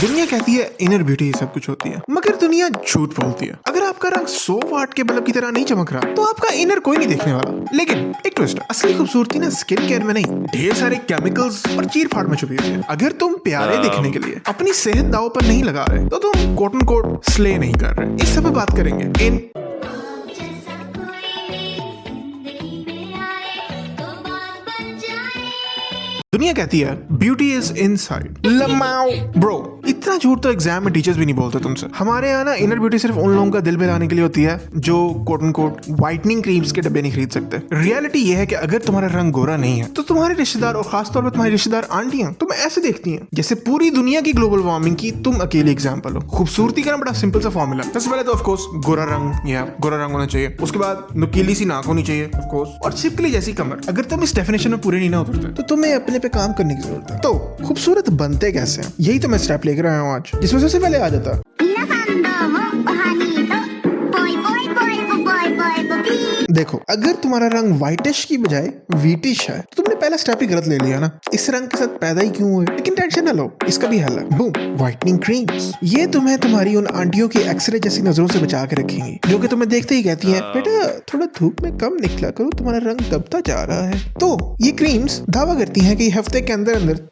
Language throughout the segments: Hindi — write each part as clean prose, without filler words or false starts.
दुनिया कहती है इनर ब्यूटी ही सब कुछ होती है, मगर दुनिया झूठ बोलती है। अगर आपका रंग 100 वाट के बल्ब की तरह नहीं चमक रहा तो आपका इनर कोई नहीं देखने वाला। लेकिन एक ट्विस्ट, असली खूबसूरती ना स्किन केयर में नहीं, ढेर सारे केमिकल्स और चीर फाड़ में छुपी हुई है। अगर तुम प्यारे दिखने के लिए अपनी सेहत दांव पर नहीं लगा रहे तो तुम कोट एंड कोट स्ले नहीं कर रहे। इस सब पे बात करेंगे इन दुनिया कहती है ब्यूटी इज इनसाइड। लमाओ ब्रो, इतना झूठ तो एग्जाम में टीचर्स भी नहीं बोलते तुमसे। हमारे यहाँ ना इनर ब्यूटी सिर्फ उन लोगों का दिल बहलाने के लिए होती है जो quote and quote whitening creams के डब्बे नहीं खरीद सकते। रियलिटी ये है कि अगर तुम्हारा रंग गोरा नहीं है तो तुम्हारे रिश्तेदार और खासतौर पर तुम्हारी रिश्तेदार आंटियां तुम्हें ऐसे देखती हैं जैसे पूरी दुनिया की ग्लोबल वार्मिंग की तुम अकेली एग्जाम्पल हो। खूबसूरती का बड़ा सिंपल सा फॉर्मूला। सबसे पहले तो ऑफकोर्स गोरा रंग होना चाहिए। उसके बाद नुकीली सी नाक होनी चाहिए ऑफकोर्स, और छिपकली जैसी कमर। अगर तुम इस डेफिनेशन में पूरे नहीं ना उतरते तो तुम्हें अपने पे काम करने की जरूरत है। तो खूबसूरत बनते कैसे हैं, यही तो मैं स्टेप लेकर आया हूँ आज, जिसमें सबसे पहले आ जाता देखो, अगर तुम्हारा रंग व्हाइटिश की बजाय व्हीटिश है तो तुमने पहला स्टेप ही गलत ले लिया ना। इस रंग के साथ पैदा ही क्यों हुए? लेकिन टेंशन ना लो, इसका भी हल है। Boom, whitening creams. ये तुम्हें तुम्हारी उन आंटियों की एक्सरे जैसी नजरों से बचा के रखेंगी जो कि तुम्हें देखते ही कहती हैं बेटा थोड़ा धूप में कम निकला करो, तुम्हारा रंग दबता जा रहा है। तो ये क्रीम्स दावा करती हैं कि हफ्ते के अंदर अंदर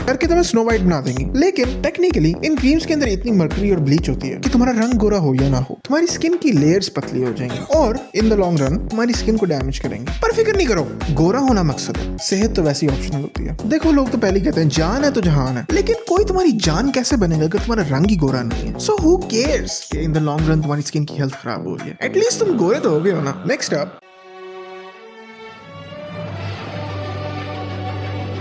करके तुम्हें स्नो वाइट बना देंगी। लेकिन टेक्निकली इन क्रीम्स के अंदर इतनी मर्करी और ब्लीच होती है कि तुम्हारा रंग गोरा हो या ना हो, तुम्हारी स्किन की लेयर्स पतली हो जाएंगी और इन द लॉन्ग रन तुम्हारी स्किन को डैमेज करेंगे। पर फिक्र नहीं करो, गोरा होना मकसद है, सेहत तो वैसी ऑप्शनल होती है। देखो, लोग तो पहले कहते हैं जान है तो जहान है, लेकिन कोई तुम्हारी जान कैसे बनेगा अगर तुम्हारा रंग ही गोरा नहीं है? सो हु केयर्स कि इन द लॉन्ग रन तुम्हारी स्किन की हेल्थ खराब हो रही है। एटलीस्ट तुम गोरे तो हो गए हो ना। नेक्स्ट अप,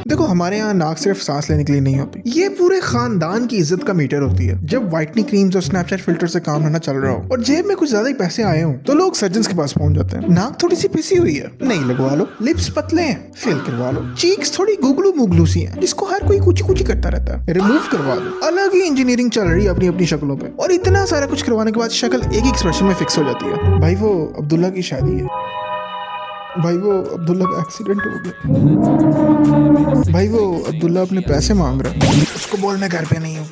देखो, हमारे यहाँ नाक सिर्फ सांस लेने के लिए नहीं होती, ये पूरे खानदान की इज्जत का मीटर होती है। जब व्हाइटनिंग क्रीम्स और स्नैपचैट फिल्टर से काम ना चल रहा हो और जेब में कुछ ज्यादा ही पैसे आए हों तो लोग सर्जन के पास पहुंच जाते हैं। नाक थोड़ी सी पिसी हुई है, नहीं लगवा लो। लिप्स पतले हैं, फेल करवा लो। चीक्स थोड़ी गुगलू मुगलू सी हैं जिसको हर कोई कुची कुची करता रहता है, रिमूव करवा लो। अलग ही इंजीनियरिंग चल रही है अपनी अपनी शक्लों पे, और इतना सारा कुछ करवाने के बाद शक्ल एक ही एक्सप्रेशन में फिक्स हो जाती है। भाई वो अब्दुल्ला की शादी है, भाई वो अब्दुल्ला का एक्सीडेंट हो गया, भाई वो अब्दुल्ला अपने पैसे मांग रहा है, उसको बोलना घर पे नहीं हो।